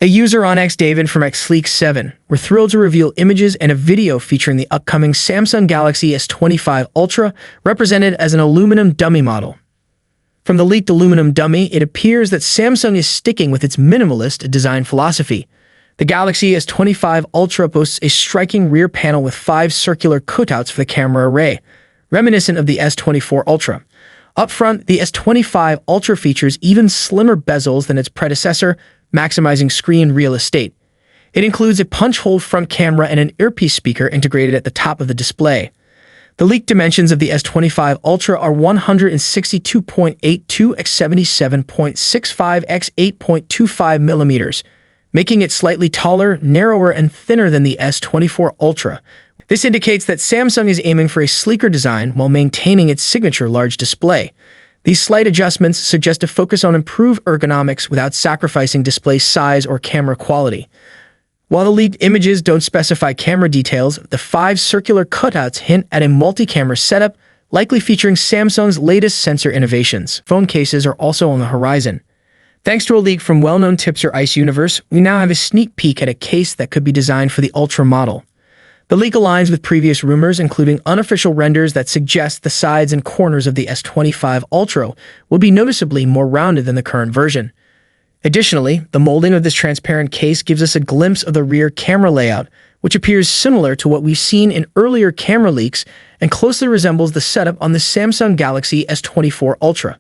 A user on X, David from XLeaks7, were thrilled to reveal images and a video featuring the upcoming Samsung Galaxy S25 Ultra, represented as an aluminum dummy model. From the leaked aluminum dummy, it appears that Samsung is sticking with its minimalist design philosophy. The Galaxy S25 Ultra boasts a striking rear panel with 5 circular cutouts for the camera array, reminiscent of the S24 Ultra. Up front, the S25 Ultra features even slimmer bezels than its predecessor, maximizing screen real estate. It includes a punch-hole front camera and an earpiece speaker integrated at the top of the display. The leaked dimensions of the S25 Ultra are 162.82 x 77.65 x 8.25 millimeters, making it slightly taller, narrower, and thinner than the S24 Ultra. This indicates that Samsung is aiming for a sleeker design while maintaining its signature large display. These slight adjustments suggest a focus on improved ergonomics without sacrificing display size or camera quality. While the leaked images don't specify camera details, the 5 circular cutouts hint at a multi-camera setup, likely featuring Samsung's latest sensor innovations. Phone cases are also on the horizon. Thanks to a leak from well-known tipster Ice Universe, we now have a sneak peek at a case that could be designed for the Ultra model. The leak aligns with previous rumors, including unofficial renders that suggest the sides and corners of the S25 Ultra will be noticeably more rounded than the current version. Additionally, the molding of this transparent case gives us a glimpse of the rear camera layout, which appears similar to what we've seen in earlier camera leaks and closely resembles the setup on the Samsung Galaxy S24 Ultra.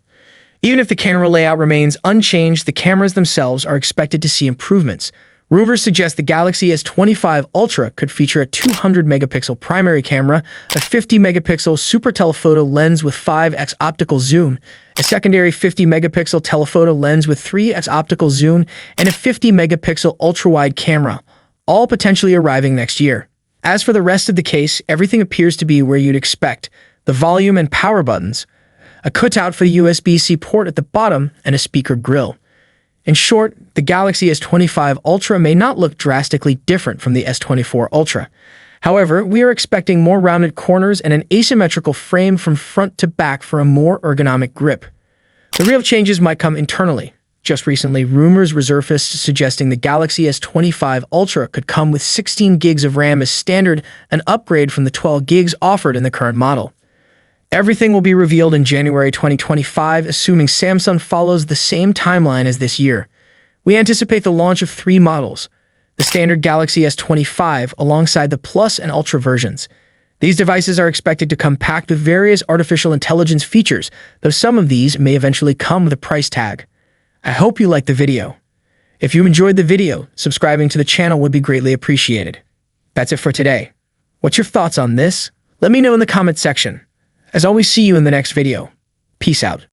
Even if the camera layout remains unchanged, the cameras themselves are expected to see improvements. Rumors suggest the Galaxy S25 Ultra could feature a 200-megapixel primary camera, a 50-megapixel super telephoto lens with 5x optical zoom, a secondary 50-megapixel telephoto lens with 3x optical zoom, and a 50-megapixel ultra-wide camera, all potentially arriving next year. As for the rest of the case, everything appears to be where you'd expect: the volume and power buttons, a cutout for the USB-C port at the bottom, and a speaker grille. In short, the Galaxy S25 Ultra may not look drastically different from the S24 Ultra. However, we are expecting more rounded corners and an asymmetrical frame from front to back for a more ergonomic grip. The real changes might come internally. Just recently, rumors resurfaced suggesting the Galaxy S25 Ultra could come with 16 gigs of RAM as standard, an upgrade from the 12 gigs offered in the current model. Everything will be revealed in January 2025, assuming Samsung follows the same timeline as this year. We anticipate the launch of 3 models: the standard Galaxy S25 alongside the Plus and Ultra versions. These devices are expected to come packed with various artificial intelligence features, though some of these may eventually come with a price tag. I hope you liked the video. If you enjoyed the video, subscribing to the channel would be greatly appreciated. That's it for today. What's your thoughts on this? Let me know in the comment section. As always, see you in the next video. Peace out.